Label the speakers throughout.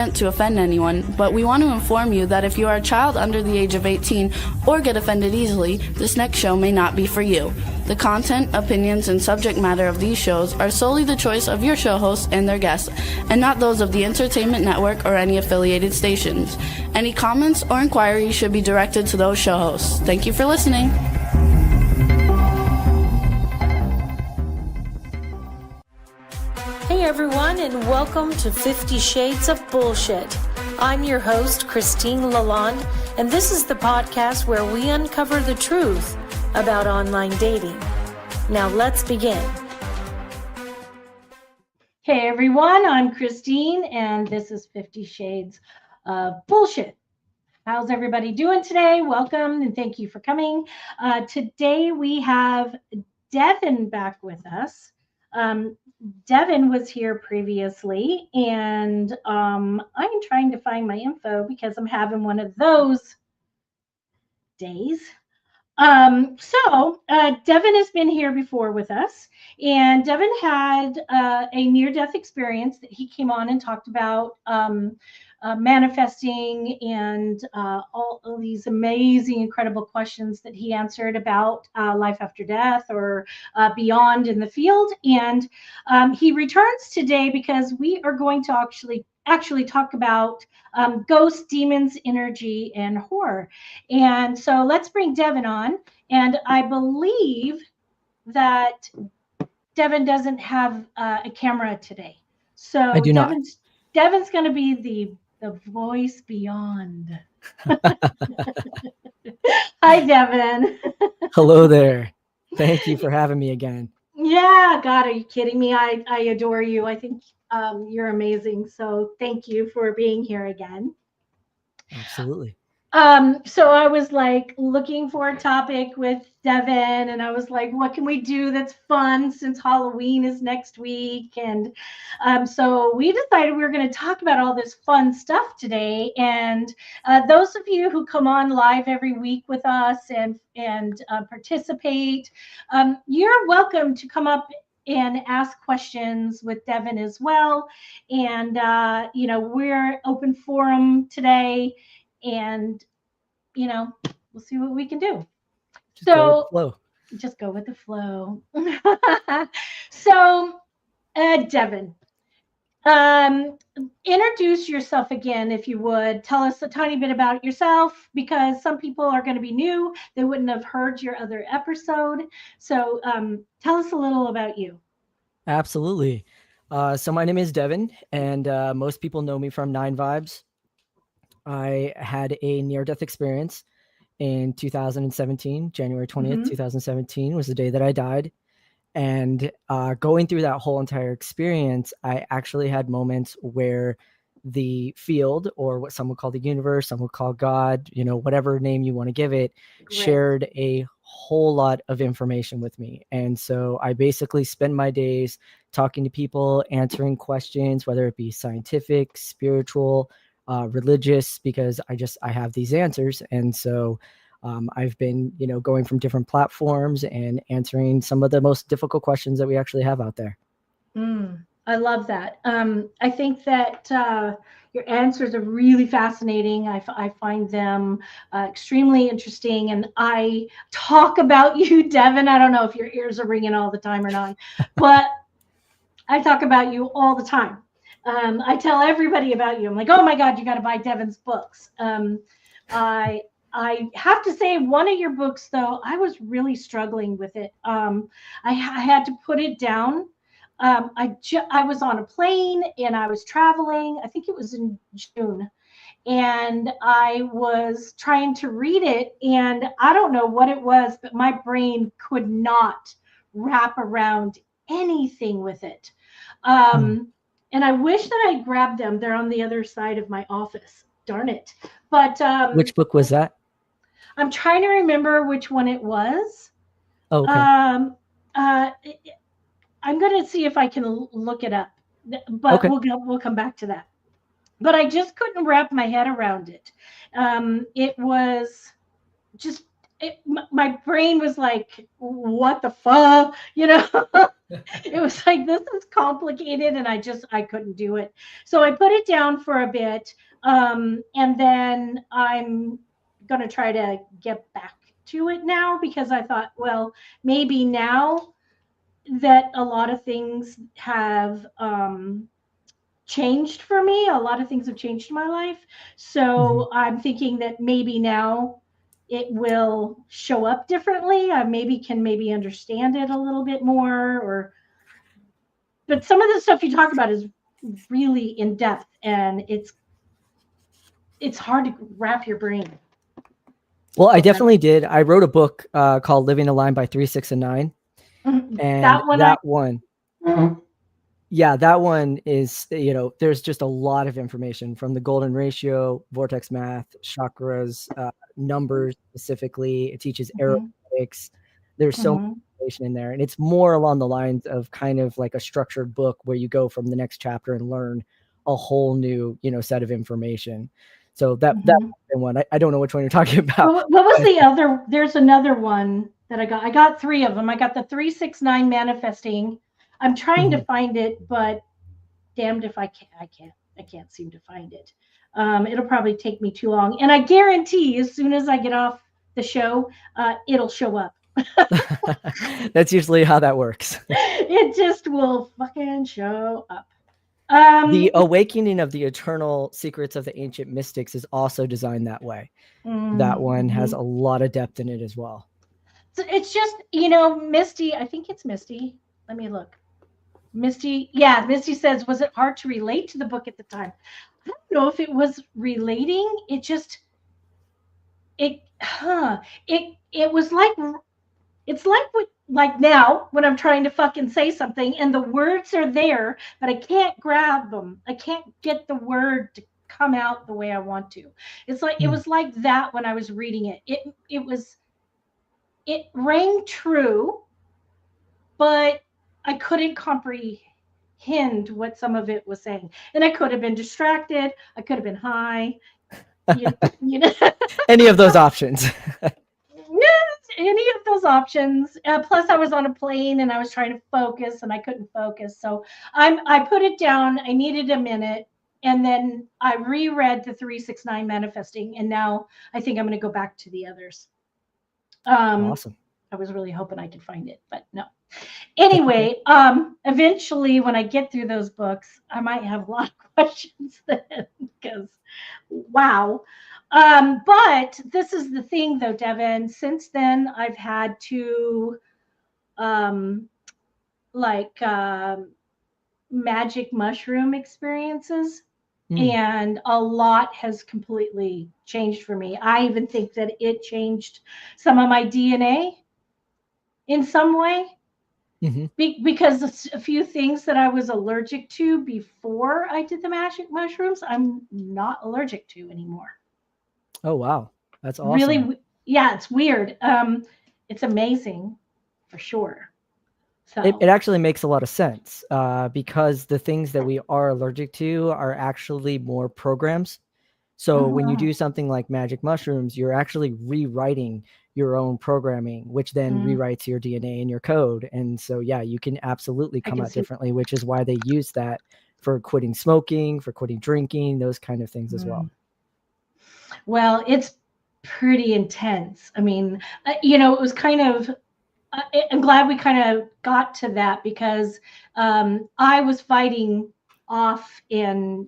Speaker 1: To offend anyone, but we want to inform you that if you are a child under the age of 18 or get offended easily, this next show may not be for you. The content, opinions, and subject matter of these shows are solely the choice of your show hosts and their guests, and not those of the Entertainment Network or any affiliated stations. Any comments or inquiries should be directed to those show hosts. Thank you for listening.
Speaker 2: Hey everyone, and welcome to 50 Shades of Bullshit. I'm your host, Christine Lalonde, and this is the podcast where we uncover the truth about online dating. Now let's begin. Hey everyone, I'm Christine, and this is 50 Shades of Bullshit. How's everybody doing today? Welcome, and thank you for coming. Today we have Devon back with us. Devon was here previously, and I'm trying to find my info because I'm having one of those days. Devon has been here before with us, and Devon had a near-death experience that he came on and talked about manifesting and all of these amazing, incredible questions that he answered about life after death or beyond in the field. And he returns today because we are going to actually talk about ghosts, demons, energy, and horror. And so let's bring Devon on. And I believe that Devon doesn't have a camera today. So
Speaker 3: I do not.
Speaker 2: Devon's going to be the voice beyond. Hi, Devon.
Speaker 3: Hello there. Thank you for having me again.
Speaker 2: Yeah, God, are you kidding me? I adore you. I think you're amazing. So thank you for being here again.
Speaker 3: Absolutely.
Speaker 2: So I was like looking for a topic with Devon, and I was like, what can we do that's fun since Halloween is next week? And so we decided we were going to talk about all this fun stuff today. And those of you who come on live every week with us and participate, you're welcome to come up and ask questions with Devon as well. And, we're open forum today. And, we'll see what we can do. Just go with the flow. So, Devon, introduce yourself again, if you would. Tell us a tiny bit about yourself, because some people are going to be new. They wouldn't have heard your other episode. So tell us a little about you.
Speaker 3: Absolutely. So my name is Devon, and most people know me from 9 Vibes. I had a near-death experience in 2017. January 20th, 2017 was the day that I died. And going through that whole entire experience, I actually had moments where the field, or what some would call the universe, some would call God, whatever name you want to give it, shared a whole lot of information with me. And so I basically spend my days talking to people, answering questions, whether it be scientific, spiritual, religious, because I have these answers. And so I've been, going from different platforms and answering some of the most difficult questions that we actually have out there.
Speaker 2: I love that. I think that your answers are really fascinating. I find them extremely interesting. And I talk about you, Devon. I don't know if your ears are ringing all the time or not, but I talk about you all the time. I tell everybody about you. I'm like, oh my God, you got to buy Devon's books. I have to say, one of your books, though, I was really struggling with it. I had to put it down. I was on a plane and I was traveling. I think it was in June. And I was trying to read it. And I don't know what it was, but my brain could not wrap around anything with it. And I wish that I grabbed them. They're on the other side of my office. Darn it. But
Speaker 3: which book was that?
Speaker 2: I'm trying to remember which one it was.
Speaker 3: Oh, okay.
Speaker 2: I'm going to see if I can look it up, but
Speaker 3: okay.
Speaker 2: We'll come back to that. But I just couldn't wrap my head around it. It was just, my brain was like, what the fuck, It was like, this is complicated, and I couldn't do it. So I put it down for a bit, and then I'm going to try to get back to it now, because I thought, well, maybe now that a lot of things have changed for me, a lot of things have changed in my life.
Speaker 3: Mhm.
Speaker 2: So I'm thinking that maybe now it will show up differently. I maybe understand it a little bit more, or but some of the stuff you talk about is really in depth, and it's hard to wrap your brain.
Speaker 3: Well, I definitely did. I wrote a book called Living a Line by 3, 6, and 9. And
Speaker 2: That one
Speaker 3: that one, yeah, that one is, there's just a lot of information from the golden ratio, vortex math, chakras, numbers specifically. It teaches aerobics. There's so much information in there. And it's more along the lines of kind of like a structured book where you go from the next chapter and learn a whole new, set of information. So that one, I don't know which one you're talking about.
Speaker 2: What was the other? There's another one that I got. I got 3 of them. I got the 369 manifesting. I'm trying to find it, but damned if I can't seem to find it. It'll probably take me too long, and I guarantee as soon as I get off the show, it'll show up.
Speaker 3: That's usually how that works.
Speaker 2: It just will fucking show up.
Speaker 3: The Awakening of the Eternal Secrets of the Ancient Mystics is also designed that way. That one has a lot of depth in it as well.
Speaker 2: So it's just, Misty, I think it's Misty. Let me look. Misty says, was it hard to relate to the book at the time? I don't know if it was relating. It was like, it's like now when I'm trying to fucking say something and the words are there, but I can't grab them. I can't get the word to come out the way I want to. It's like, it was like that when I was reading it. It rang true, but I couldn't comprehend what some of it was saying. And I could have been distracted. I could have been high.
Speaker 3: Any of those options.
Speaker 2: Any of those options. Plus, I was on a plane and I was trying to focus and I couldn't focus. So I put it down. I needed a minute. And then I reread the 369 manifesting. And now I think I'm going to go back to the others.
Speaker 3: Awesome.
Speaker 2: I was really hoping I could find it, but no. Anyway, eventually when I get through those books, I might have a lot of questions then, because wow. But this is the thing though, Devon. Since then, I've had to magic mushroom experiences. And a lot has completely changed for me. I even think that it changed some of my DNA in some way. Because a few things that I was allergic to before I did the magic mushrooms, I'm not allergic to anymore.
Speaker 3: Oh, wow. That's awesome.
Speaker 2: Really, yeah, it's weird. It's amazing for sure. So
Speaker 3: it actually makes a lot of sense because the things that we are allergic to are actually more programs. So when you do something like magic mushrooms, you're actually rewriting your own programming, which then rewrites your DNA and your code. And so, yeah, you can absolutely come out differently, which is why they use that for quitting smoking, for quitting drinking, those kind of things as well.
Speaker 2: Well, it's pretty intense. I mean, it was kind of, I'm glad we kind of got to that, because I was fighting off and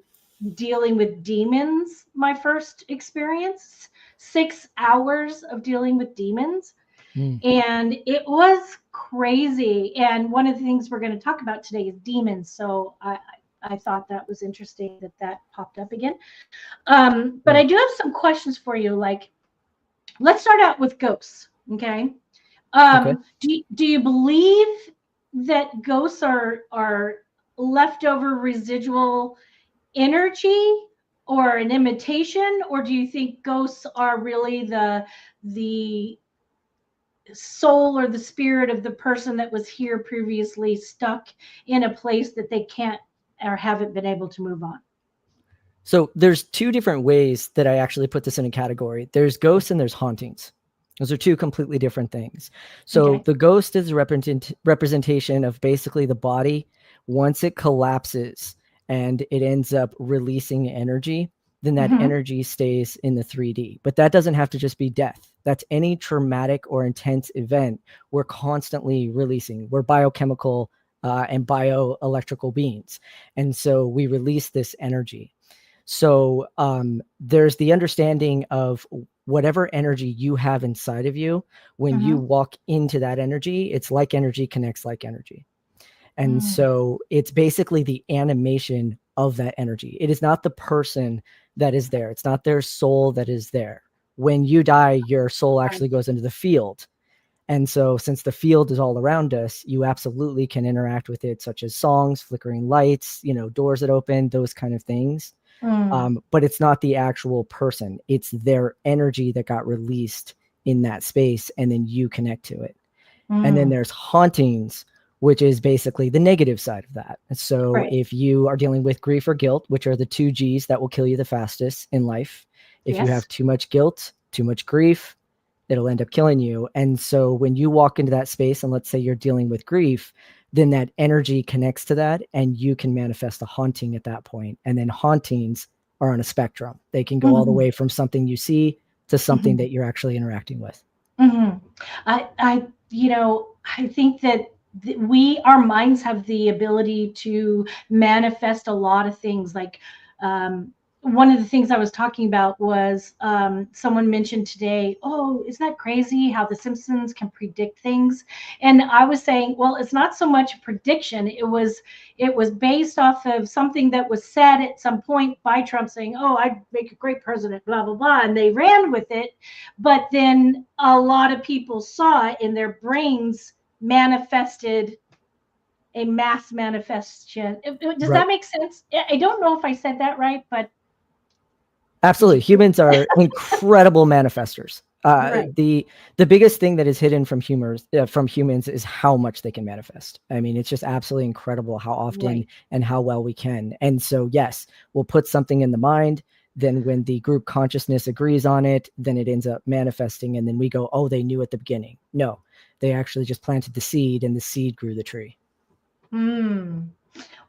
Speaker 2: dealing with demons my first experience. 6 hours of dealing with demons. And it was crazy. And one of the things we're going to talk about today is demons. So I thought that was interesting that popped up again. But I do have some questions for you. Like, let's start out with ghosts. Okay. Do you believe that ghosts are leftover residual energy or an imitation, or do you think ghosts are really the soul or the spirit of the person that was here previously, stuck in a place that they can't or haven't been able to move on?
Speaker 3: So there's 2 different ways that I actually put this in a category. There's ghosts and there's hauntings. Those are two completely different things. So
Speaker 2: Okay.
Speaker 3: the ghost is a representation of basically the body. Once it collapses and it ends up releasing energy, then that
Speaker 2: Mhm.
Speaker 3: energy stays in the 3D. But that doesn't have to just be death. That's any traumatic or intense event we're constantly releasing. We're biochemical and bioelectrical beings. And so we release this energy. So there's the understanding of whatever energy you have inside of you. When you
Speaker 2: Mhm.
Speaker 3: walk into that energy, it's like energy connects like energy. And
Speaker 2: Mm.
Speaker 3: so it's basically the animation of that energy. It is not the person that is there. It's not their soul that is there. When you die, your soul
Speaker 2: Right.
Speaker 3: actually goes into the field. And so since the field is all around us, you absolutely can interact with it, such as songs, flickering lights, doors that open, those kind of things.
Speaker 2: Mm.
Speaker 3: But it's not the actual person. It's their energy that got released in that space, and then you connect to it. And then
Speaker 2: Mm.
Speaker 3: there's hauntings, which is basically the negative side of that. So
Speaker 2: Right.
Speaker 3: if you are dealing with grief or guilt, which are the two G's that will kill you the fastest in life, if you
Speaker 2: Yes.
Speaker 3: have too much guilt, too much grief, it'll end up killing you. And so when you walk into that space, and let's say you're dealing with grief, then that energy connects to that, and you can manifest a haunting at that point. And then hauntings are on a spectrum. They can go all the
Speaker 2: Mhm.
Speaker 3: way from something you see to something
Speaker 2: Mhm.
Speaker 3: that you're actually interacting with.
Speaker 2: Mhm. I think that our minds have the ability to manifest a lot of things. Like, um, one of the things I was talking about was, someone mentioned today, "Oh, isn't that crazy how the Simpsons can predict things?" And I was saying, well, it's not so much a prediction. It was based off of something that was said at some point by Trump, saying, "Oh, I'd make a great president," blah blah blah, and they ran with it. But then a lot of people saw it in their brains manifested a mass manifestation. Does
Speaker 3: Right.
Speaker 2: that make sense? I don't know if I said that right, but did
Speaker 3: Absolutely.
Speaker 2: you get
Speaker 3: Humans are incredible manifestors.
Speaker 2: right?
Speaker 3: The biggest thing that is hidden from humans is how much they can manifest. I mean, it's just absolutely incredible how often
Speaker 2: Right.
Speaker 3: and how well we can. And so, yes, we'll put something in the mind. Then, when the group consciousness agrees on it, then it ends up manifesting. And then we go, "Oh, they knew at the beginning." No, they actually just planted the seed, and the seed grew the tree.
Speaker 2: Hmm.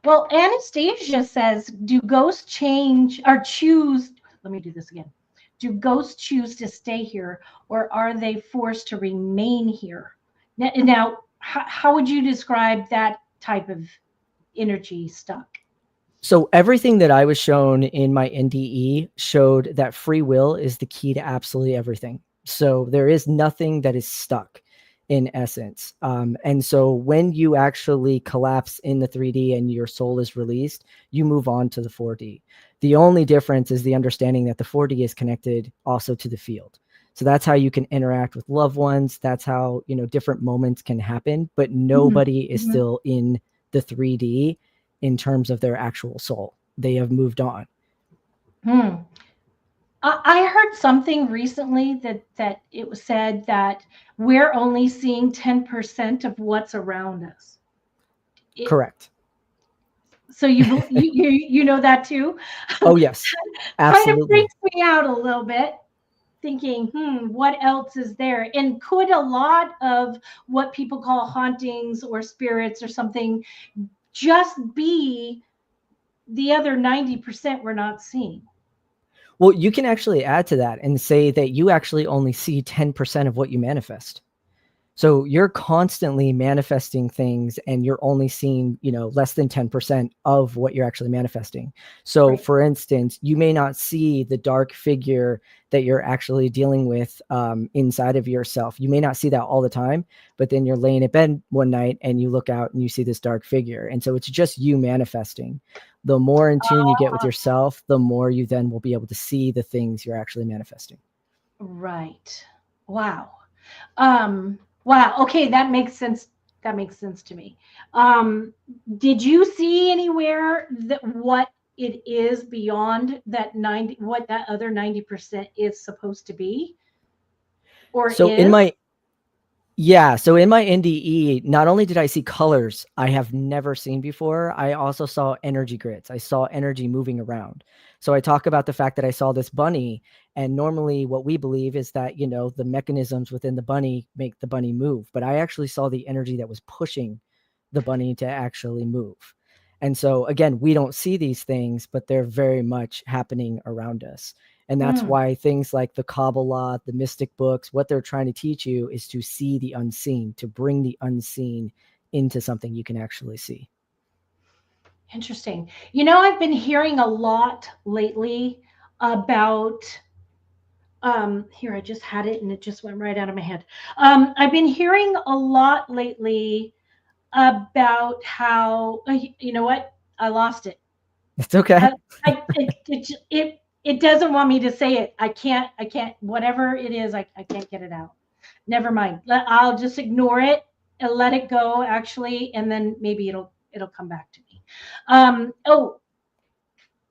Speaker 2: Well, Anastasia says, "Do ghosts change or choose?" Let me do this again. Do ghosts choose to stay here, or are they forced to remain here? Now, how would you describe that type of energy stuck?
Speaker 3: So everything that I was shown in my NDE showed that free will is the key to absolutely everything. So there is nothing that is stuck in essence. And so when you actually collapse in the 3D and your soul is released, you move on to the 4D. The only difference is the understanding that the 4D is connected also to the field. So that's how you can interact with loved ones. That's how, different moments can happen, but
Speaker 2: Mhm,
Speaker 3: nobody is
Speaker 2: mhm.
Speaker 3: still in the 3D in terms of their actual soul. They have moved on.
Speaker 2: Hmm. I heard something recently that it was said that we're only seeing 10% of what's around us. It,
Speaker 3: Correct.
Speaker 2: so you know that too?
Speaker 3: Oh, yes,
Speaker 2: Kind of
Speaker 3: absolutely.
Speaker 2: freaks me out a little bit, thinking, what else is there? And could a lot of what people call hauntings or spirits or something just be the other 90% we're not seeing?
Speaker 3: Well, you can actually add to that and say that you actually only see 10% of what you manifest. So you're constantly manifesting things and you're only seeing, less than 10% of what you're actually manifesting. So
Speaker 2: Right.
Speaker 3: for instance, you may not see the dark figure that you're actually dealing with inside of yourself. You may not see that all the time, but then you're laying in bed one night and you look out and you see this dark figure. And so it's just you manifesting. The more in tune you get with yourself, the more you then will be able to see the things you're actually manifesting.
Speaker 2: Right. Wow. Wow. Okay, that makes sense. That makes sense to me. Um, did you see anywhere that what it is beyond that 90, what that other 90% is supposed to be or
Speaker 3: So in
Speaker 2: is?
Speaker 3: my Yeah, so in my NDE, not only did I see colors I have never seen before, I also saw energy grids. I saw energy moving around. So I talk about the fact that I saw this bunny, and normally what we believe is that, you know, the mechanisms within the bunny make the bunny move. But I actually saw the energy that was pushing the bunny to actually move. And so again, we don't see these things, but they're very much happening around us. And that's why things like the Kabbalah, the mystic books, what they're trying to teach you is to see the unseen, to bring the unseen into something you can actually see.
Speaker 2: Interesting. You know, I've been hearing a lot lately about here, I just had it and it just went right out of my head. I've been hearing a lot lately about how you know what? I lost it.
Speaker 3: It's okay.
Speaker 2: It doesn't want me to say it. I can't, whatever it is, I can't get it out. Never mind. I'll just ignore it and let it go actually, and then maybe it'll come back to me. Oh,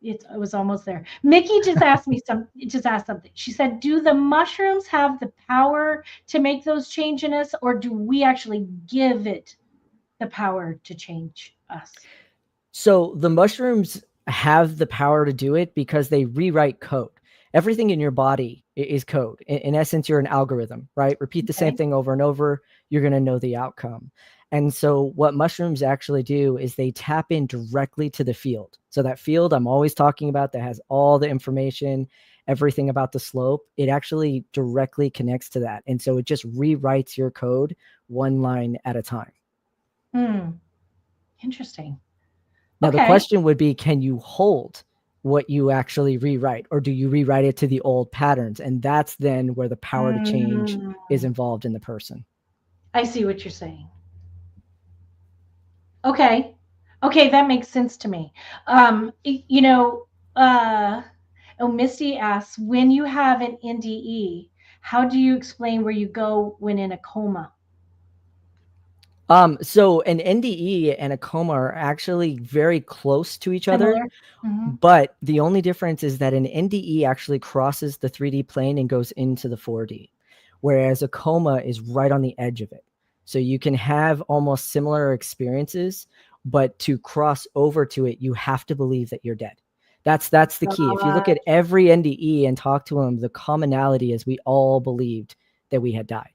Speaker 2: it was almost there. Mickey just asked something. She said, do the mushrooms have the power to make those change in us, or do we actually give it the power to change us?
Speaker 3: So the mushrooms have the power to do it because they rewrite code. Everything in your body is code. In essence, you're an algorithm, right? Repeat the same thing over and over, you're going to know the outcome. And so what mushrooms actually do is they tap in directly to the field. So that field I'm always talking about that has all the information, everything about the slope, it actually directly connects to that. And so it just rewrites your code one line at a time.
Speaker 2: Interesting.
Speaker 3: Now, the question would be, can you hold what you actually rewrite, or do you rewrite it to the old patterns? And that's then where the power to change is involved in the person.
Speaker 2: I see what you're saying. Okay, that makes sense to me. You know, Misty asks, when you have an NDE, how do you explain where you go when in a coma?
Speaker 3: So an NDE and a coma are actually very close to each other, but the only difference is that an NDE actually crosses the 3D plane and goes into the 4D, whereas a coma is right on the edge of it. So you can have almost similar experiences, but to cross over to it, you have to believe that you're dead. That's the key. If you look at every NDE and talk to them, the commonality is we all believed that we had died.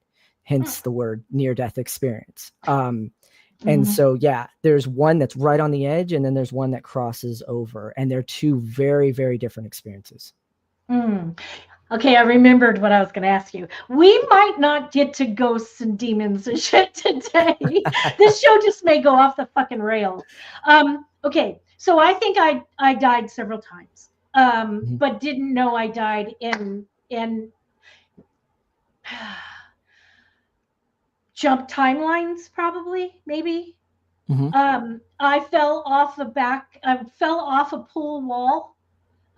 Speaker 3: Hence the word near-death experience. And so, yeah, there's one that's right on the edge, and then there's one that crosses over, and they're two very, very different experiences.
Speaker 2: Okay, I remembered what I was going to ask you. We might not get to ghosts and demons and shit today. This show just may go off the fucking rails. Okay, so I think I died several times, but didn't know I died in jump timelines, probably, maybe. I fell off a pool wall,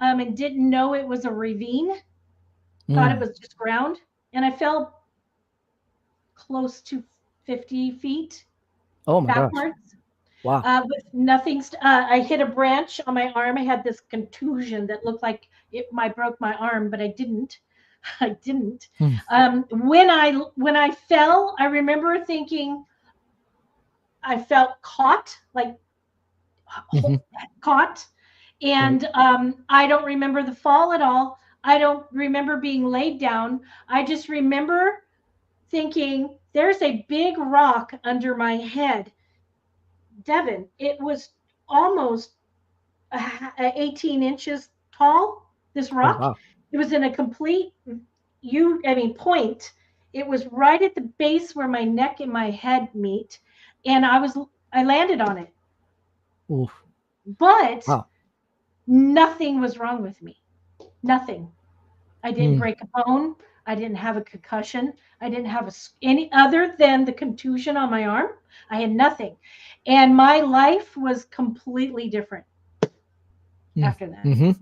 Speaker 2: and didn't know it was a ravine. Thought it was just ground, and I fell close to 50 feet backwards.
Speaker 3: Gosh. Wow.
Speaker 2: With nothing. I hit a branch on my arm. I had this contusion that looked like it might broke my arm, but I didn't. When I fell, I remember thinking I felt caught, like caught, and I don't remember the fall at all. I don't remember being laid down. I just remember thinking there's a big rock under my head. Devon, it was almost 18 inches tall, this rock.
Speaker 3: Oh, wow.
Speaker 2: It was in a complete point. It was right at the base where my neck and my head meet, and I landed on it.
Speaker 3: Oof.
Speaker 2: But nothing was wrong with me. Nothing. I didn't break a bone. I didn't have a concussion. I didn't have any other than the contusion on my arm. I had nothing. And my life was completely different after that.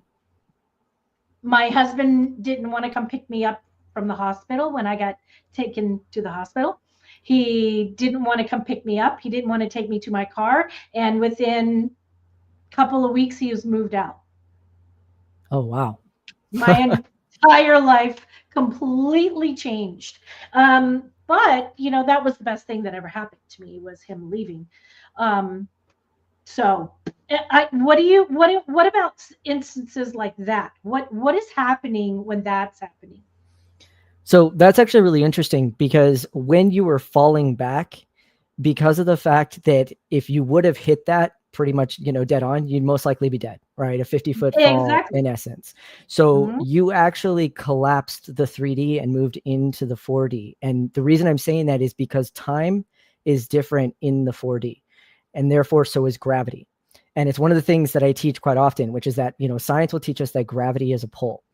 Speaker 2: My husband didn't want to come pick me up from the hospital when I got taken to the hospital. He didn't want to come pick me up. He didn't want to take me to my car. And within a couple of weeks, he was moved out.
Speaker 3: Oh, wow.
Speaker 2: My entire life completely changed. But, that was the best thing that ever happened to me, was him leaving. So, what about instances like that? What is happening when that's happening?
Speaker 3: So that's actually really interesting because when you were falling back, because of the fact that if you would have hit that pretty much, dead on, you'd most likely be dead, right? A 50-foot fall
Speaker 2: Exactly.
Speaker 3: in essence. So
Speaker 2: Hmm.
Speaker 3: you actually collapsed the 3D and moved into the 4D. And the reason I'm saying that is because time is different in the 4D, and therefore so is gravity. And it's one of the things that I teach quite often, which is that, science will teach us that gravity is a pull.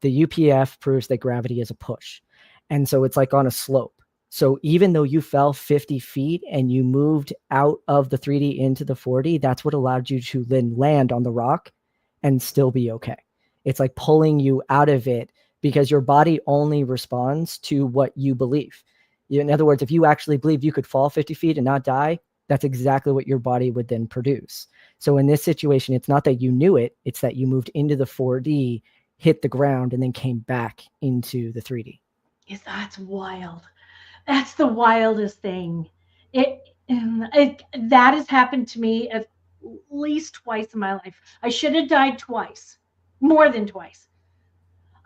Speaker 3: The UPF proves that gravity is a push. And so it's like on a slope. So even though you fell 50 feet and you moved out of the 3D into the 4D, that's what allowed you to then land on the rock and still be okay. It's like pulling you out of it because your body only responds to what you believe. In other words, if you actually believed you could fall 50 feet and not die, that's exactly what your body would then produce. So in this situation, it's not that you knew it, it's that you moved into the 4D, hit the ground, and then came back into the 3D.
Speaker 2: That's wild. That's the wildest thing. It that has happened to me at least twice in my life. I should have died twice, more than twice.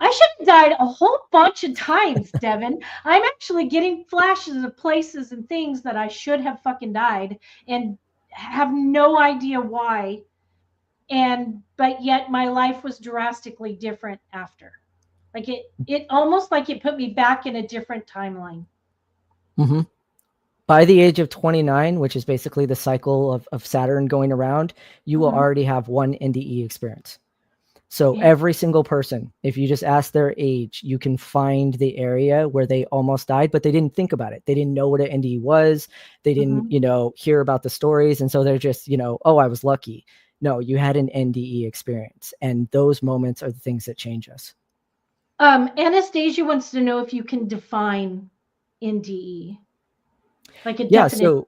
Speaker 2: I should have died a whole bunch of times, Devin. I'm actually getting flashes of places and things that I should have fucking died and have no idea why. But yet my life was drastically different after. Like it almost like it put me back in a different timeline.
Speaker 3: Mm-hmm. By the age of 29, which is basically the cycle of Saturn going around, you will
Speaker 2: Mhm.
Speaker 3: already have one NDE experience. So
Speaker 2: Yeah.
Speaker 3: every single person, if you just ask their age, you can find the area where they almost died, but they didn't think about it. They didn't know what an NDE was. They didn't,
Speaker 2: Mhm.
Speaker 3: hear about the stories. And so they're just, oh, I was lucky. No, you had an NDE experience. And those moments are the things that change us.
Speaker 2: Anastasia wants to know if you can define NDE, like a
Speaker 3: Yeah.
Speaker 2: definition.
Speaker 3: So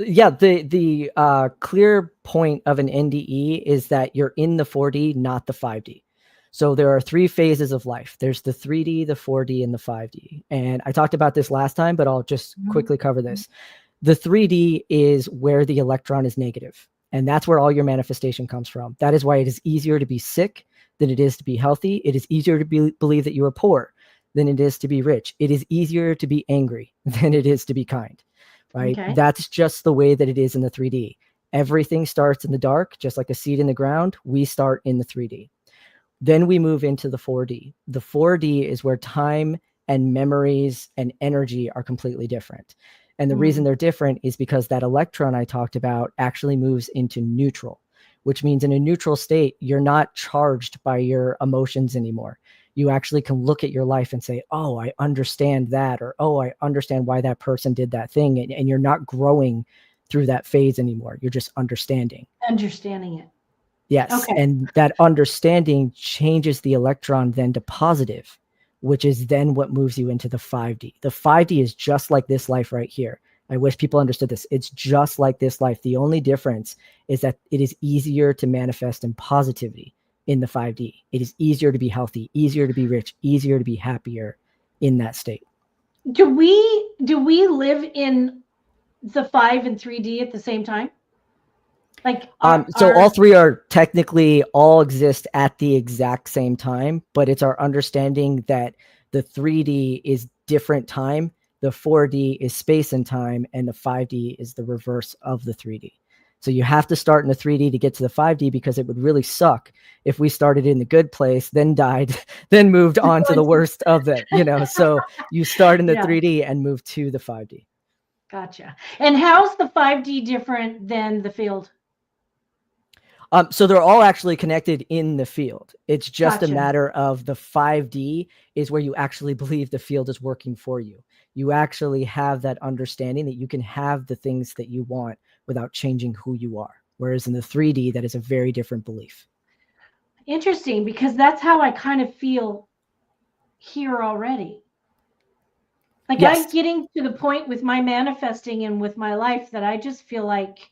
Speaker 3: yeah, the clear point of an NDE is that you're in the 4D, not the 5D. So there are three phases of life. There's the 3D, the 4D, and the 5D. And I talked about this last time, but I'll just
Speaker 2: Mhm.
Speaker 3: quickly cover this. The 3D is where the electron is negative, and that's where all your manifestation comes from. That is why it is easier to be sick than it is to be healthy. It is easier to believe that you are poor than it is to be rich. It is easier to be angry than it is to be kind, right?
Speaker 2: Okay.
Speaker 3: That's just the way that it is in the 3D. Everything starts in the dark, just like a seed in the ground. We start in the 3D. Then we move into the 4D. The 4D is where time and memories and energy are completely different. And the reason
Speaker 2: Mm.
Speaker 3: they're different is because that electron I talked about actually moves into neutral, which means in a neutral state, you're not charged by your emotions anymore. You actually can look at your life and say, oh, I understand that, or oh, I understand why that person did that thing. And you're not growing through that phase anymore. You're just understanding.
Speaker 2: Understanding it.
Speaker 3: Yes,
Speaker 2: Okay.
Speaker 3: and that understanding changes the electron then to positive, which is then what moves you into the 5D. The 5D is just like this life right here. I wish people understood this. It's just like this life. The only difference is that it is easier to manifest in positivity in the 5D. It is easier to be healthy, easier to be rich, easier to be happier in that state.
Speaker 2: Do we live in the 5 and 3D at the same time? Like
Speaker 3: So all
Speaker 2: our
Speaker 3: three are technically all exist at the exact same time, but it's our understanding that the 3D is different time, the 4D is space and time, and the 5D is the reverse of the 3D. So you have to start in the 3D to get to the 5D because it would really suck if we started in the good place, then died, then moved on to the worst of them, So you start in the
Speaker 2: Yeah,
Speaker 3: 3D and move to the 5D.
Speaker 2: gotcha. And how's the 5D different than the field?
Speaker 3: So they're all actually connected in the field. It's just a
Speaker 2: Gotcha.
Speaker 3: matter of the 5D is where you actually believe the field is working for you. You actually have that understanding that you can have the things that you want without changing who you are. Whereas in the 3D, that is a very different belief.
Speaker 2: Interesting, because that's how I kind of feel here already. Like I'm
Speaker 3: Yes,
Speaker 2: getting to the point with my manifesting and with my life that I just feel like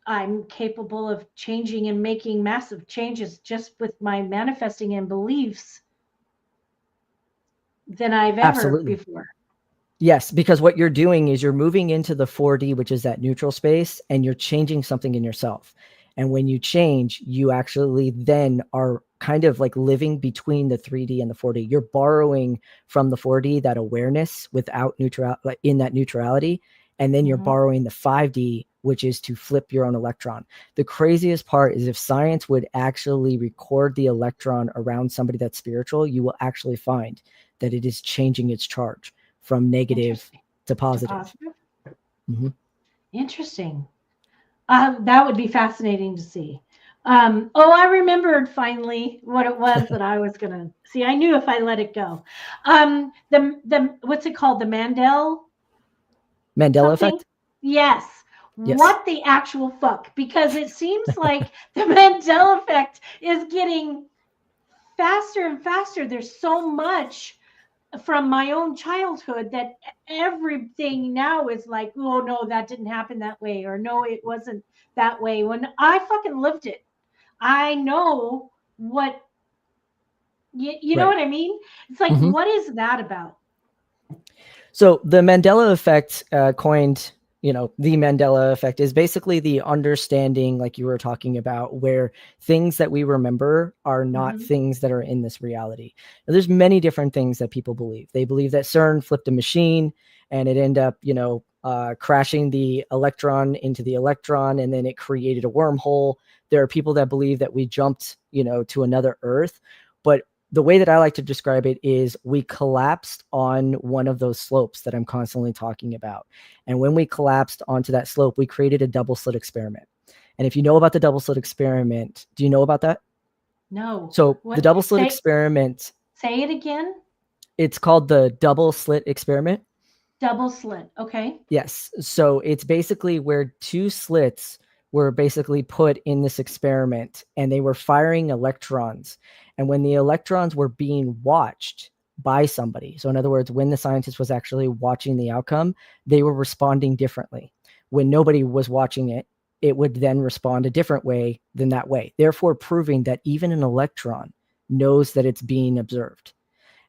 Speaker 2: I'm capable of changing and making massive changes just with my manifesting and beliefs than I've ever
Speaker 3: absolutely.
Speaker 2: before.
Speaker 3: Yes, because what you're doing is you're moving into the 4D, which is that neutral space, and you're changing something in yourself. And when you change, you actually then are kind of like living between the 3D and the 4D. You're borrowing from the 4D that awareness without neutral, like in that neutrality, and then you're borrowing the 5D, which is to flip your own electron. The craziest part is if science would actually record the electron around somebody that's spiritual, you will actually find that it is changing its charge from negative to positive. Mm-hmm.
Speaker 2: Interesting. That would be fascinating to see. I remembered finally what it was that I was gonna see. I knew if I let it go. The what's it called? The Mandela
Speaker 3: Effect?
Speaker 2: Yes.
Speaker 3: Yes.
Speaker 2: What the actual fuck? Because it seems like the Mandela effect is getting faster and faster. There's so much from my own childhood that everything now is like, oh no, that didn't happen that way, or no, it wasn't that way. When I fucking lived it, I know what you know what I mean? It's like, what is that about?
Speaker 3: So the Mandela effect, coined, the Mandela effect, is basically the understanding, like you were talking about, where things that we remember are not things that are in this reality. Now, there's many different things that people believe. They believe that CERN flipped a machine and it ended up, crashing the electron into the electron, and then it created a wormhole. There are people that believe that we jumped, to another Earth. But the way that I like to describe it is we collapsed on one of those slopes that I'm constantly talking about. And when we collapsed onto that slope, we created a double slit experiment. And if you know about the double slit experiment, do you know about that?
Speaker 2: No.
Speaker 3: So the double slit experiment.
Speaker 2: Say it again.
Speaker 3: It's called the double slit experiment.
Speaker 2: Double slit. Okay.
Speaker 3: Yes. So it's basically where two slits were basically put in this experiment, and they were firing electrons. And when the electrons were being watched by somebody, so in other words, when the scientist was actually watching the outcome, they were responding differently. When nobody was watching it, it would then respond a different way than that way, therefore proving that even an electron knows that it's being observed.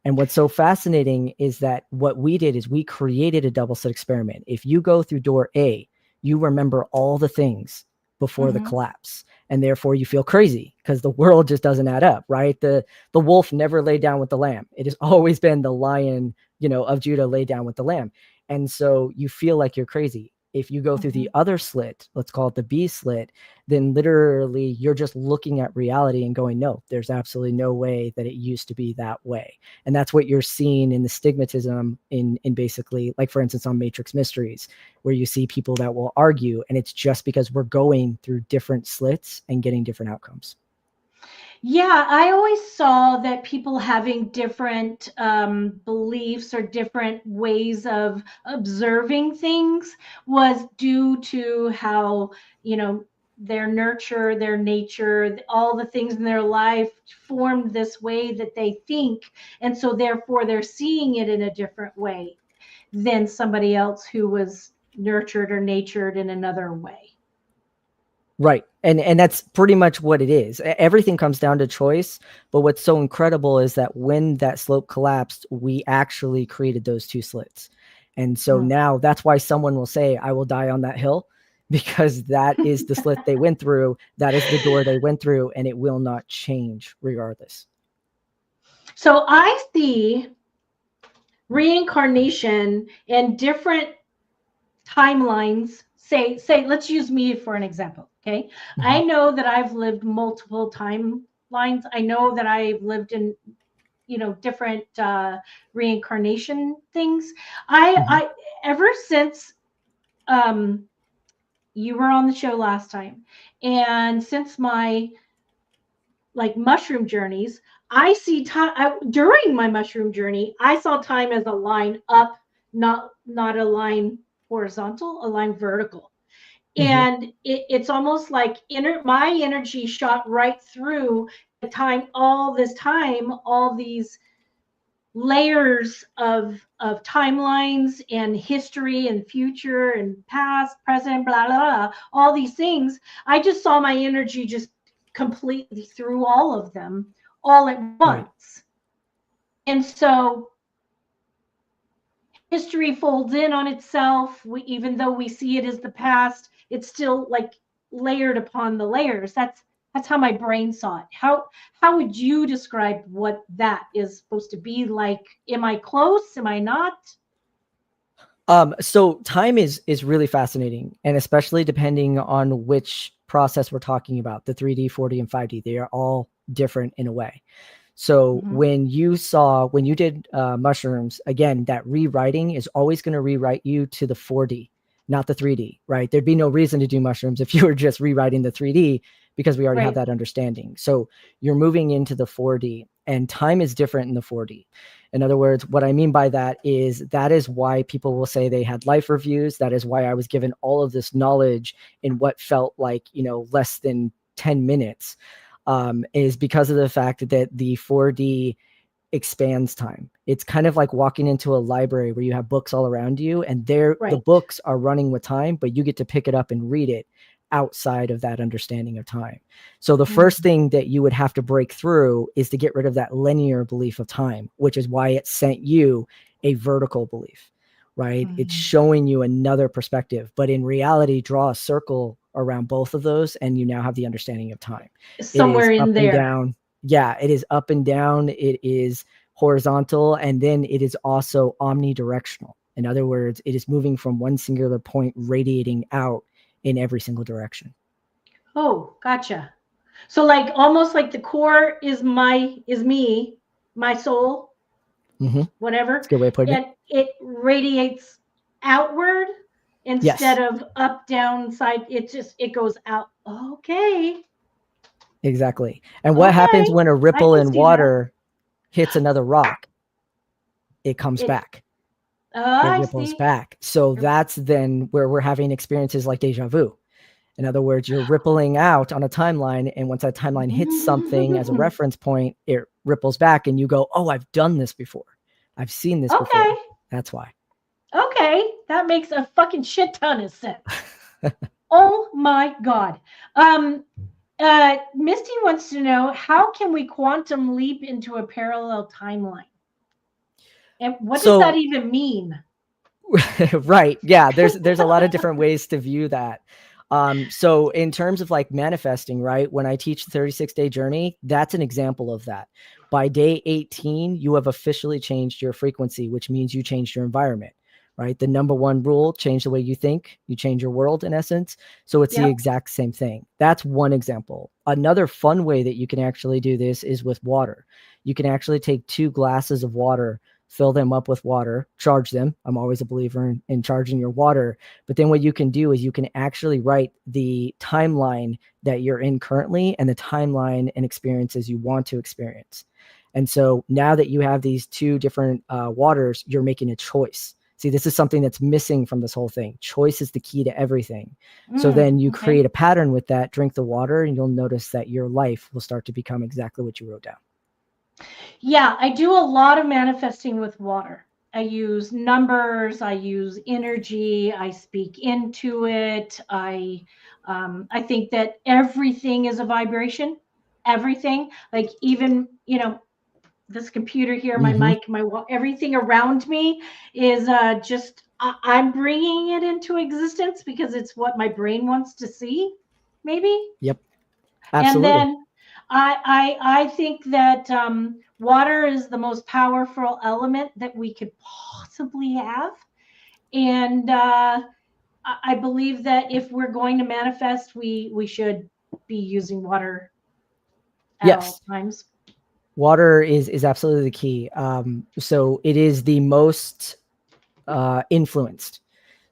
Speaker 3: And what's so fascinating is that what we did is we created a double slit experiment. If you go through door A, you remember all the things before the collapse, and therefore you feel crazy because the world just doesn't add up, right? The wolf never laid down with the lamb. It has always been the lion, of Judah laid down with the lamb. And so you feel like you're crazy. If you go through the other slit, let's call it the B slit, then literally you're just looking at reality and going, no, there's absolutely no way that it used to be that way. And that's what you're seeing in the stigmatism in basically, like, for instance, on Matrix Mysteries, where you see people that will argue, and it's just because we're going through different slits and getting different outcomes.
Speaker 2: Yeah, I always saw that people having different beliefs or different ways of observing things was due to how, their nurture, their nature, all the things in their life formed this way that they think. And so therefore they're seeing it in a different way than somebody else who was nurtured or natured in another way.
Speaker 3: Right. And that's pretty much what it is. Everything comes down to choice. But what's so incredible is that when that slope collapsed, we actually created those two slits. And so now that's why someone will say, I will die on that hill, because that is the slit they went through. That is the door they went through, and it will not change regardless.
Speaker 2: So I see reincarnation and different timelines. Say let's use me for an example. Okay. I know that I've lived multiple timelines. I know that I've lived in different reincarnation things. I ever since you were on the show last time, and since my mushroom journeys, I see time during my mushroom journey. I saw time as a line up, not a line horizontal, a line vertical. And it's almost like my energy shot right through the time, all these layers of timelines and history and future and past, present, blah, blah, blah, all these things. I just saw my energy just completely through all of them all at once. Right. And so history folds in on itself. Even though we see it as the past, it's still like layered upon the layers. That's how my brain saw it. How would you describe what that is supposed to be like? Am I close? Am I not?
Speaker 3: So time is really fascinating, and especially depending on which process we're talking about, the 3D, 4D, and 5D, they are all different in a way. So when you did mushrooms, again, that rewriting is always going to rewrite you to the 4D, not the 3D, right? There'd be no reason to do mushrooms if you were just rewriting the 3D, because we already have that understanding. So you're moving into the 4D, and time is different in the 4D. In other words, what I mean by that is why people will say they had life reviews. That is why I was given all of this knowledge in what felt like, less than 10 minutes, is because of the fact that the 4D expands time. It's kind of like walking into a library where you have books all around you, and the books are running with time, but you get to pick it up and read it outside of that understanding of time. So the first thing that you would have to break through is to get rid of that linear belief of time, which is why it sent you a vertical belief, right? It's showing you another perspective, but in reality, draw a circle around both of those, and you now have the understanding of time.
Speaker 2: Somewhere in there.
Speaker 3: And down. Yeah, it is up and down. It is horizontal, and then it is also omnidirectional. In other words, it is moving from one singular point, radiating out in every single direction.
Speaker 2: Oh, gotcha. So like almost like the core is me, my soul, whatever.
Speaker 3: That's a good way of putting it.
Speaker 2: It radiates outward instead of up, down, side. It goes out. Okay.
Speaker 3: Exactly. And what happens when a ripple in water hits another rock? It comes back. It ripples back. So that's then where we're having experiences like deja vu. In other words, you're rippling out on a timeline, and once that timeline hits something as a reference point, it ripples back, and you go, oh, I've done this before. I've seen this before. That's why.
Speaker 2: Okay. That makes a fucking shit ton of sense. Oh my God. Misty wants to know, how can we quantum leap into a parallel timeline? And what does that even mean?
Speaker 3: Right. Yeah. There's a lot of different ways to view that. So in terms of like manifesting, right, when I teach the 36-day journey, that's an example of that. By day 18, you have officially changed your frequency, which means you changed your environment, right? The number one rule: change the way you think, you change your world, in essence. So it's the exact same thing. That's one example. Another fun way that you can actually do this is with water. You can actually take 2 glasses of water, fill them up with water, charge them. I'm always a believer in charging your water. But then what you can do is you can actually write the timeline that you're in currently and the timeline and experiences you want to experience. And so now that you have these 2 different waters, you're making a choice. See, this is something that's missing from this whole thing. Choice is the key to everything. So then you create a pattern with that, drink the water, and you'll notice that your life will start to become exactly what you wrote down.
Speaker 2: Yeah, I do a lot of manifesting with water. I use numbers, I use energy, I speak into it. I think that everything is a vibration. Everything, like even, this computer here, my mic, everything around me is just, I'm bringing it into existence because it's what my brain wants to see, maybe.
Speaker 3: Yep, absolutely.
Speaker 2: And then I think that water is the most powerful element that we could possibly have. And I believe that if we're going to manifest, we should be using water at all times.
Speaker 3: Water is absolutely the key. So it is the most influenced.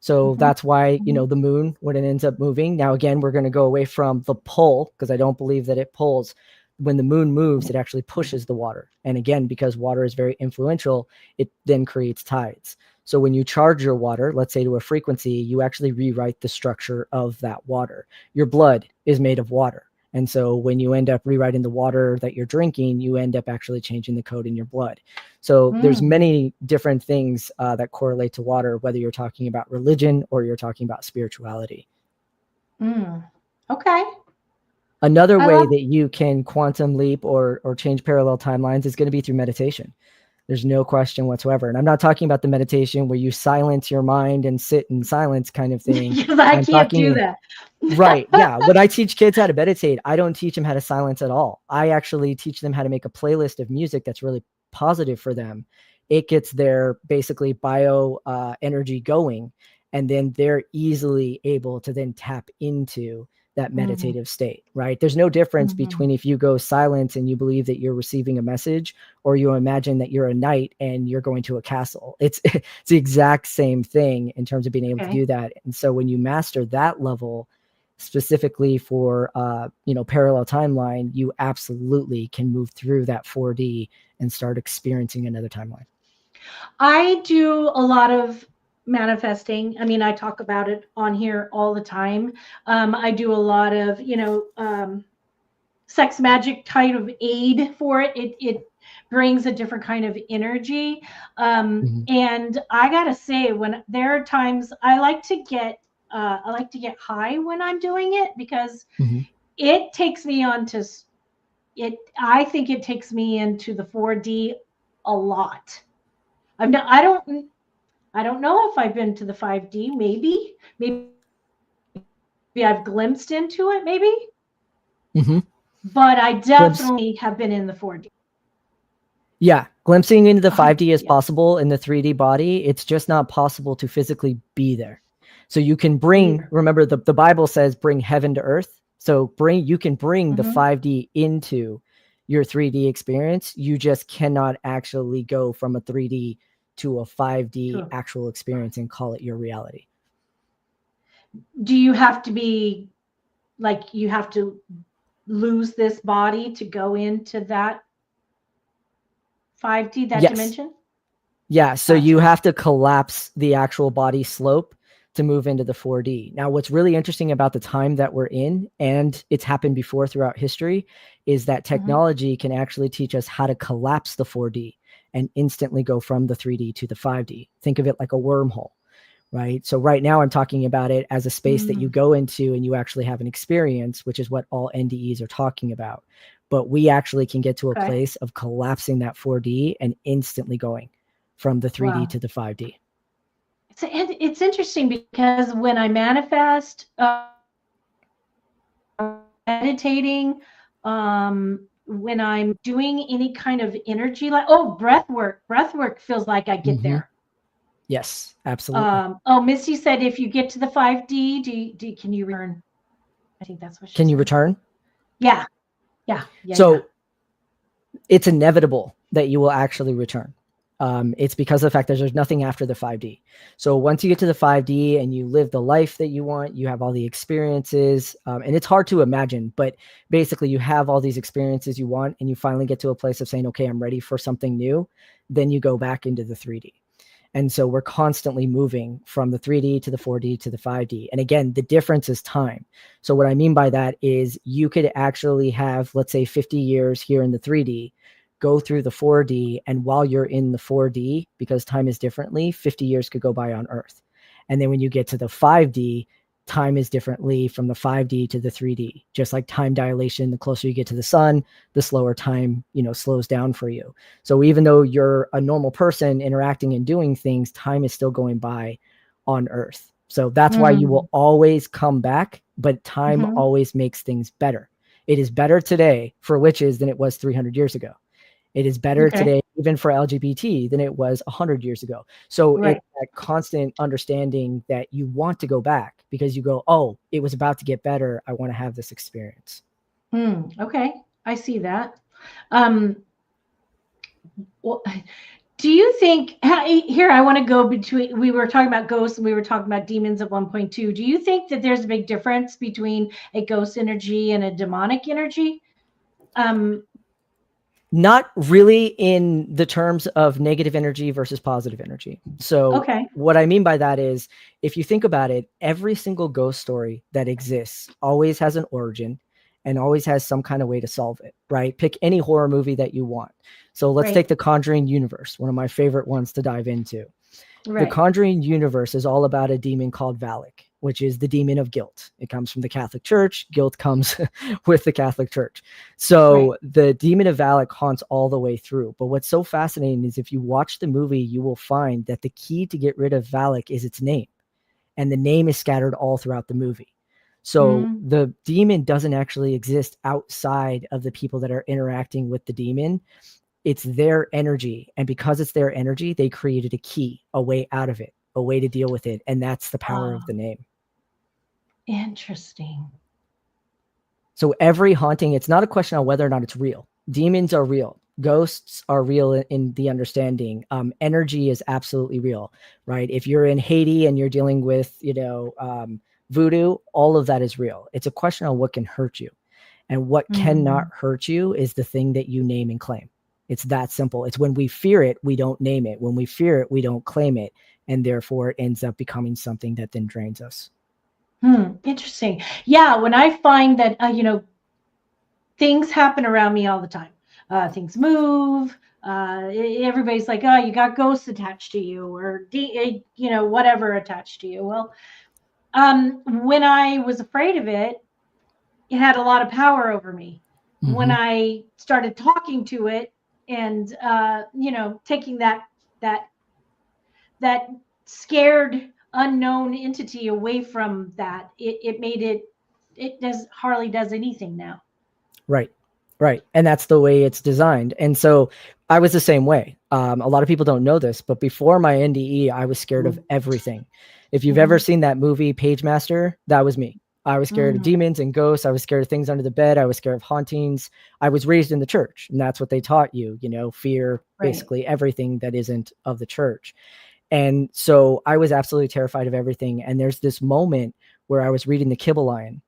Speaker 3: So that's why, the moon, when it ends up moving. Now, again, we're going to go away from the pull, because I don't believe that it pulls. When the moon moves, it actually pushes the water. And again, because water is very influential, it then creates tides. So when you charge your water, let's say to a frequency, you actually rewrite the structure of that water. Your blood is made of water. And so when you end up rewriting the water that you're drinking, you end up actually changing the code in your blood. So there's many different things that correlate to water, whether you're talking about religion or you're talking about spirituality.
Speaker 2: Okay.
Speaker 3: Another way that you can quantum leap or change parallel timelines is going to be through meditation. There's no question whatsoever. And I'm not talking about the meditation where you silence your mind and sit in silence kind of thing.
Speaker 2: Because I can't do that.
Speaker 3: Right. Yeah. When I teach kids how to meditate, I don't teach them how to silence at all. I actually teach them how to make a playlist of music that's really positive for them. It gets their basically bio energy going, and then they're easily able to then tap into that meditative state, right? There's no difference between if you go silent and you believe that you're receiving a message, or you imagine that you're a knight and you're going to a castle. It's the exact same thing in terms of being able to do that. And so when you master that level, specifically for parallel timeline, you absolutely can move through that 4D and start experiencing another timeline.
Speaker 2: I do a lot of manifesting. I mean, I talk about it on here all the time. I do a lot of, sex magic type of aid for it. It brings a different kind of energy. And I gotta say, when there are times I like to get high when I'm doing it, because it takes me onto it. I think it takes me into the 4D a lot. I don't know if I've been to the 5D. Maybe I've glimpsed into it. Maybe, but I definitely have been in the 4D.
Speaker 3: Yeah, glimpsing into the 5D is possible in the 3D body. It's just not possible to physically be there. So you can remember the Bible says, bring heaven to earth. So you can bring the 5D into your 3D experience. You just cannot actually go from a 3D to a 5D actual experience and call it your reality.
Speaker 2: Do you have to be like, you have to lose this body to go into that 5D, that dimension?
Speaker 3: Yeah. So you have to collapse the actual body slope to move into the 4D. Now, what's really interesting about the time that we're in, and it's happened before throughout history, is that technology can actually teach us how to collapse the 4D and instantly go from the 3D to the 5D. Think of it like a wormhole, right? So right now I'm talking about it as a space that you go into and you actually have an experience, which is what all NDEs are talking about. But we actually can get to a place of collapsing that 4D and instantly going from the 3D to the 5D.
Speaker 2: It's interesting because when I manifest, meditating, when I'm doing any kind of energy, like breath work feels like I get there.
Speaker 3: Yes, absolutely.
Speaker 2: Misty said, if you get to the 5D, can you return? I think that's what she said.
Speaker 3: Can you return?
Speaker 2: Yeah.
Speaker 3: So it's inevitable that you will actually return. It's because of the fact that there's nothing after the 5D. So once you get to the 5D and you live the life that you want, you have all the experiences, and it's hard to imagine, but basically you have all these experiences you want, and you finally get to a place of saying, okay, I'm ready for something new. Then you go back into the 3D. And so we're constantly moving from the 3D to the 4D to the 5D. And again, the difference is time. So what I mean by that is you could actually have, let's say, 50 years here in the 3D, go through the 4D, and while you're in the 4D, because time is differently, 50 years could go by on Earth. And then when you get to the 5D, time is differently from the 5D to the 3D. Just like time dilation, the closer you get to the sun, the slower time, slows down for you. So even though you're a normal person interacting and doing things, time is still going by on Earth. So that's why you will always come back, but time always makes things better. It is better today for witches than it was 300 years ago. It is better today, even for LGBT, than it was 100 years ago. So it's that constant understanding that you want to go back because you go, oh, it was about to get better. I want to have this experience.
Speaker 2: Okay. I see that. Well, do you think, here I want to go between, we were talking about ghosts and we were talking about demons at 1.2. Do you think that there's a big difference between a ghost energy and a demonic energy?
Speaker 3: Not really in the terms of negative energy versus positive energy. So what I mean by that is, if you think about it, every single ghost story that exists always has an origin and always has some kind of way to solve it, right? Pick any horror movie that you want. So let's take the Conjuring universe, one of my favorite ones to dive into. The Conjuring universe is all about a demon called Valak. which is the demon of guilt. It comes from the Catholic Church. Guilt comes with the Catholic Church. So
Speaker 2: Right.
Speaker 3: the demon of Valak haunts all the way through. But what's so fascinating is if you watch the movie, you will find that the key to get rid of Valak is its name. And the name is scattered all throughout the movie. So the demon doesn't actually exist outside of the people that are interacting with the demon. It's their energy. And because it's their energy, they created a key, a way out of it, a way to deal with it. And that's the power of the name.
Speaker 2: Interesting.
Speaker 3: So every haunting, it's not a question on whether or not it's real. Demons are real. Ghosts are real in the understanding. Energy is absolutely real, right? If you're in Haiti and you're dealing with, voodoo, all of that is real. It's a question on what can hurt you. And what cannot hurt you is the thing that you name and claim. It's that simple. It's when we fear it, we don't name it. When we fear it, we don't claim it. And therefore it ends up becoming something that then drains us.
Speaker 2: Interesting. Yeah. When I find that, things happen around me all the time. Things move. Everybody's like, oh, you got ghosts attached to you or, whatever attached to you. Well, when I was afraid of it, it had a lot of power over me. When I started talking to it and, taking that scared unknown entity away from that, it made it hardly does anything now.
Speaker 3: Right. And that's the way it's designed. And so I was the same way. A lot of people don't know this, but before my NDE, I was scared of everything. If you've ever seen that movie Page Master, that was me. I was scared of demons and ghosts. I was scared of things under the bed. I was scared of hauntings. I was raised in the church, and that's what they taught you, fear, basically everything that isn't of the church. And so I was absolutely terrified of everything. And there's this moment where I was reading the Kibble Lion,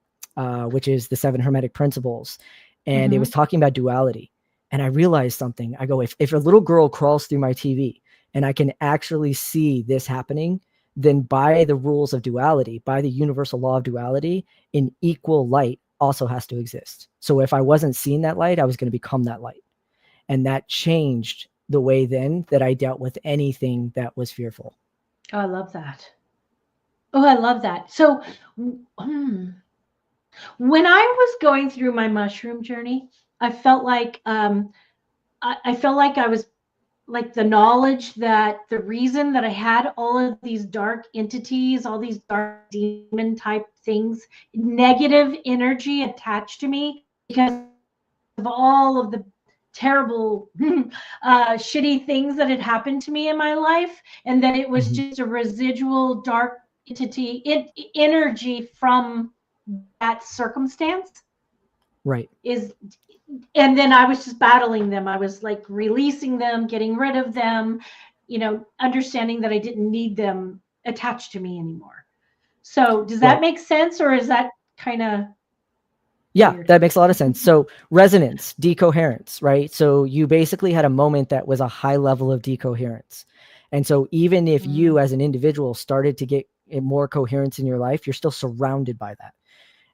Speaker 3: which is the 7 Hermetic Principles. And it was talking about duality. And I realized something. I go, if a little girl crawls through my TV and I can actually see this happening, then by the rules of duality, by the universal law of duality, an equal light also has to exist. So if I wasn't seeing that light, I was going to become that light. And that changed the way then that I dealt with anything that was fearful.
Speaker 2: Oh, I love that. So when I was going through my mushroom journey, I felt like I felt like I was like the knowledge that the reason that I had all of these dark entities, all these dark demon type things, negative energy attached to me because of all of the terrible, shitty things that had happened to me in my life, and that it was just a residual dark entity, energy from that circumstance.
Speaker 3: Right.
Speaker 2: And then I was just battling them. I was like releasing them, getting rid of them, understanding that I didn't need them attached to me anymore. So does that make sense, or is that kind of
Speaker 3: Yeah, that makes a lot of sense. So resonance, decoherence, right? So you basically had a moment that was a high level of decoherence. And so even if you as an individual started to get more coherence in your life, you're still surrounded by that.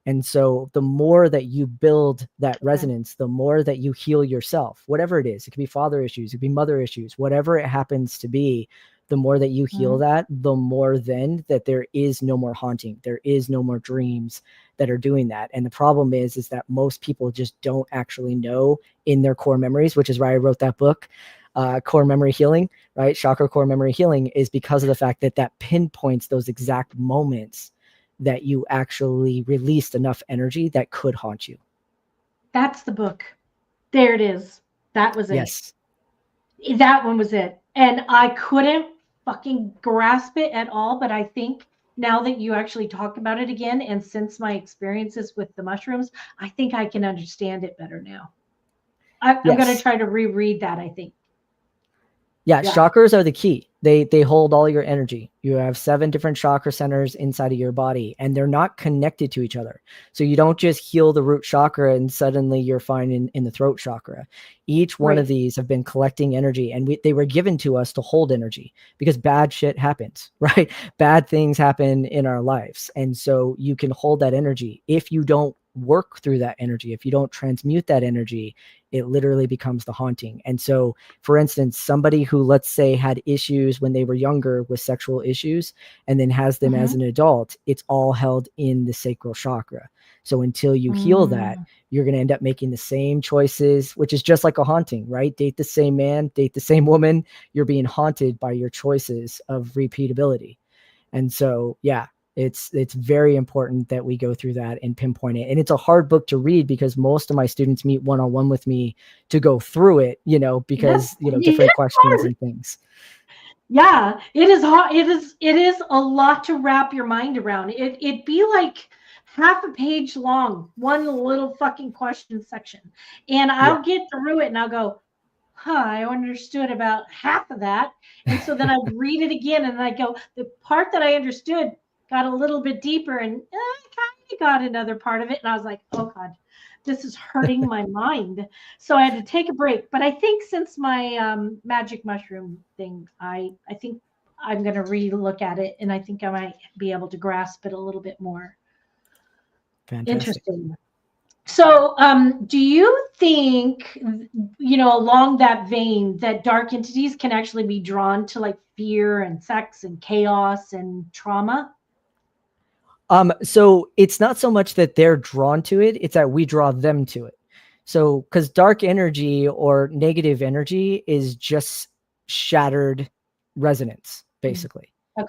Speaker 3: And so the more that you build that resonance, the more that you heal yourself, whatever it is. It could be father issues, it could be mother issues, whatever it happens to be. The more that you heal that, the more then that there is no more haunting. There is no more dreams that are doing that. And the problem is that most people just don't actually know in their core memories, which is why I wrote that book, Core Memory Healing, right? Chakra Core Memory Healing is because of the fact that pinpoints those exact moments that you actually released enough energy that could haunt you.
Speaker 2: That's the book. There it is. That was it.
Speaker 3: Yes.
Speaker 2: That one was it. And I couldn't fucking grasp it at all. But I think now that you actually talked about it again, and since my experiences with the mushrooms, I think I can understand it better now. I'm going to try to reread that, I think.
Speaker 3: Yeah, chakras are the key. They hold all your energy. You have 7 different chakra centers inside of your body, and they're not connected to each other. So you don't just heal the root chakra and suddenly you're fine in the throat chakra. Each one of these have been collecting energy, and they were given to us to hold energy because bad shit happens, right? Bad things happen in our lives. And so you can hold that energy. If you don't work through that energy, if you don't transmute that energy, it literally becomes the haunting. And so, for instance, somebody who, let's say, had issues when they were younger with sexual issues and then has them as an adult, it's all held in the sacral chakra. So until you heal that, you're going to end up making the same choices, which is just like a haunting, right? Date the same man, date the same woman. You're being haunted by your choices of repeatability. And so, yeah, it's very important that we go through that and pinpoint it. And it's a hard book to read because most of my students meet one-on-one with me to go through it, because, different questions and things.
Speaker 2: Yeah, it is hard. It is a lot to wrap your mind around. It'd be like half a page long, one little fucking question section. And I'll get through it and I'll go, I understood about half of that. And so then I'd read it again and I'd go, the part that I understood got a little bit deeper and I kind of got another part of it. And I was like, oh God, this is hurting my mind. So I had to take a break. But I think since my magic mushroom thing, I think I'm going to re-look at it and I think I might be able to grasp it a little bit more.
Speaker 3: Fantastic.
Speaker 2: Interesting. So, do you think, along that vein, that dark entities can actually be drawn to like fear and sex and chaos and trauma?
Speaker 3: So it's not so much that they're drawn to it, it's that we draw them to it. So, because dark energy or negative energy is just shattered resonance, basically.
Speaker 2: Okay.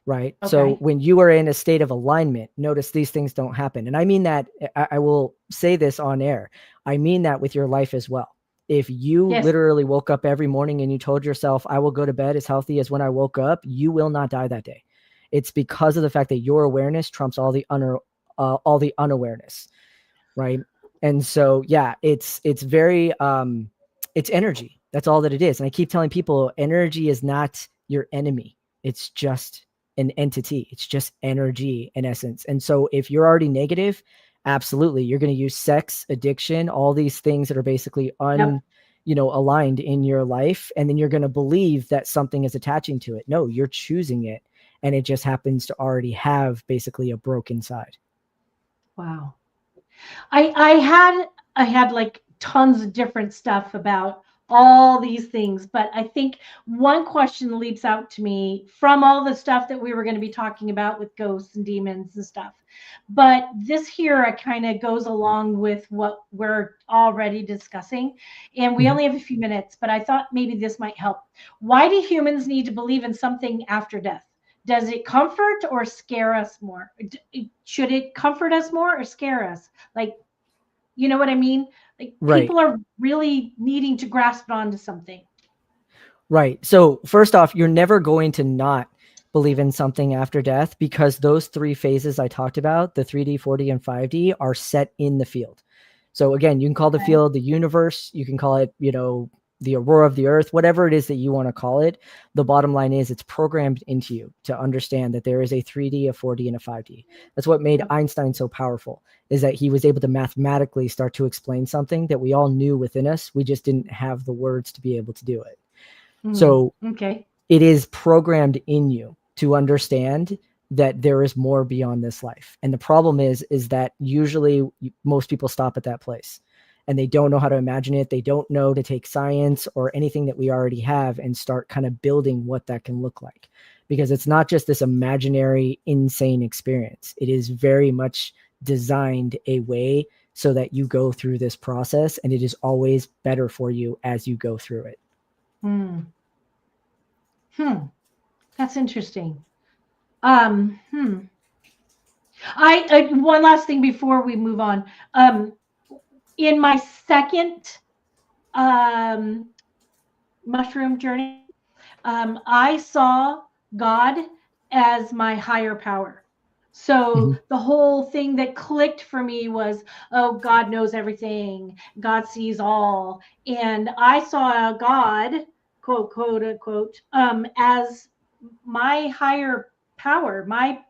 Speaker 3: Right.
Speaker 2: Okay.
Speaker 3: So when you are in a state of alignment, notice these things don't happen. And I mean that, I will say this on air. I mean that with your life as well. If you literally woke up every morning and you told yourself, I will go to bed as healthy as when I woke up, you will not die that day. It's because of the fact that your awareness trumps all the unawareness. Right. And so, yeah, it's very, it's energy. That's all that it is. And I keep telling people energy is not your enemy. It's just an entity. It's just energy in essence. And so if you're already negative, absolutely, you're going to use sex, addiction, all these things that are basically aligned in your life. And then you're going to believe that something is attaching to it. No, you're choosing it. And it just happens to already have basically a broken side.
Speaker 2: Wow. I had like tons of different stuff about all these things, but I think one question leaps out to me from all the stuff that we were going to be talking about with ghosts and demons and stuff. But this here kind of goes along with what we're already discussing. And we only have a few minutes, but I thought maybe this might help. Why do humans need to believe in something after death? Does it comfort or scare us more? Should it comfort us more or scare us? Like, you know what I mean? Like people are really needing to grasp onto something.
Speaker 3: Right. So first off, you're never going to not believe in something after death because those three phases I talked about, the 3D, 4D, and 5D, are set in the field. So again, you can call the field the universe. You can call it, the aurora of the earth, whatever it is that you want to call it. The bottom line is it's programmed into you to understand that there is a 3D, a 4D, and a 5D. That's what made Einstein so powerful, is that he was able to mathematically start to explain something that we all knew within us. We just didn't have the words to be able to do it. So it is programmed in you to understand that there is more beyond this life. And the problem is that usually most people stop at that place and they don't know how to imagine it. They don't know to take science or anything that we already have and start kind of building what that can look like, because it's not just this imaginary, insane experience. It is very much designed a way so that you go through this process, and it is always better for you as you go through it.
Speaker 2: That's interesting. I one last thing before we move on. In my second mushroom journey, I saw God as my higher power. So the whole thing that clicked for me was, oh, God knows everything. God sees all. And I saw God, quote, unquote, as my higher power, my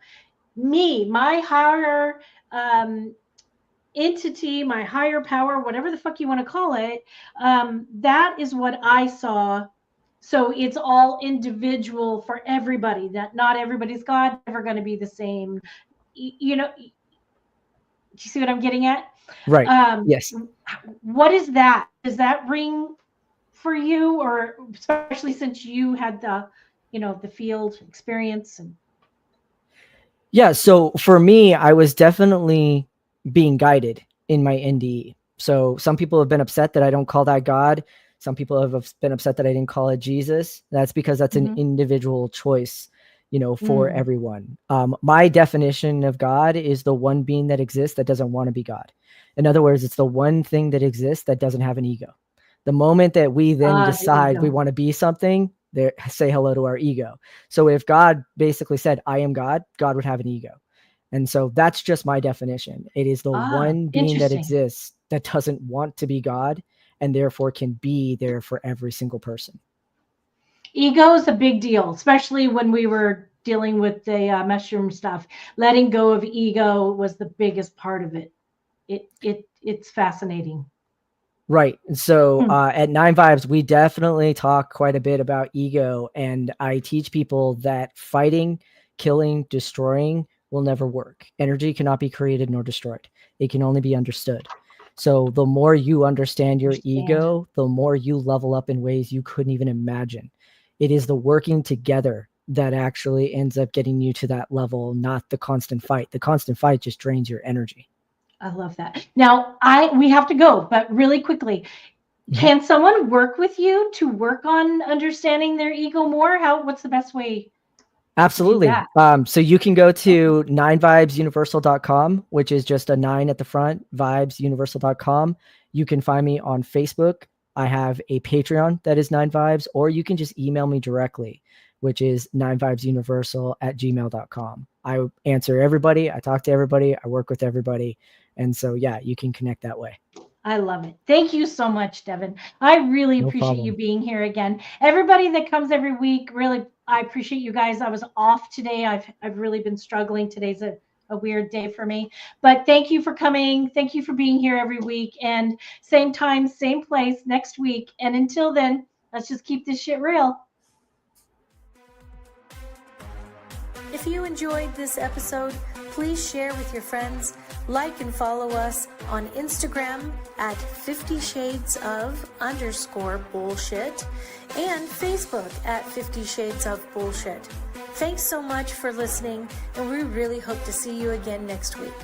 Speaker 2: higher entity, my higher power, whatever the fuck you want to call it. That is what I saw. So it's all individual for everybody, that not everybody's God ever going to be the same. you see what I'm getting at?
Speaker 3: Right. Yes.
Speaker 2: What is that? Does that ring for you, or especially since you had the, the field experience? And
Speaker 3: Yeah. So for me, I was definitely being guided in my NDE. So some people have been upset that I don't call that God. Some people have been upset that I didn't call it Jesus. That's because that's an individual choice, for everyone. My definition of God is the one being that exists that doesn't want to be God. In other words, it's the one thing that exists that doesn't have an ego. The moment that we then
Speaker 2: the
Speaker 3: decide we
Speaker 2: ego.
Speaker 3: want to be something, there say hello to our ego. So if God basically said, I am God, God would have an ego. And so that's just my definition. It is the one being that
Speaker 2: Interesting.
Speaker 3: exists that doesn't want to be God and therefore can be there for every single person.
Speaker 2: Ego is a big deal, especially when we were dealing with the mushroom stuff. Letting go of ego was the biggest part of it. It's fascinating.
Speaker 3: Right. And so at Nine Vibes, we definitely talk quite a bit about ego. And I teach people that fighting, killing, destroying will never work. Energy cannot be created nor destroyed. It can only be understood. So the more you understand your ego, the more you level up in ways you couldn't even imagine. It is the working together that actually ends up getting you to that level, not the constant fight. The constant fight just drains your energy.
Speaker 2: I love that. Now, we have to go, but really quickly, can someone work with you to work on understanding their ego more? What's the best way?
Speaker 3: Absolutely. So you can go to 9vibesuniversal.com, which is just a 9 at the front, vibesuniversal.com. You can find me on Facebook. I have a Patreon that is 9vibes, or you can just email me directly, which is 9vibesuniversal@gmail.com. I answer everybody. I talk to everybody. I work with everybody. And so, yeah, you can connect that way.
Speaker 2: I love it. Thank you so much, Devon. I really appreciate you being here again. Everybody that comes every week, really, I appreciate you guys. I was off today. I've really been struggling. Today's a weird day for me. But thank you for coming. Thank you for being here every week. And same time, same place next week. And until then, let's just keep this shit real.
Speaker 4: If you enjoyed this episode, please share with your friends, like and follow us on Instagram at 50 Shades of _bullshit and Facebook at 50 Shades of Bullshit. Thanks so much for listening, and we really hope to see you again next week.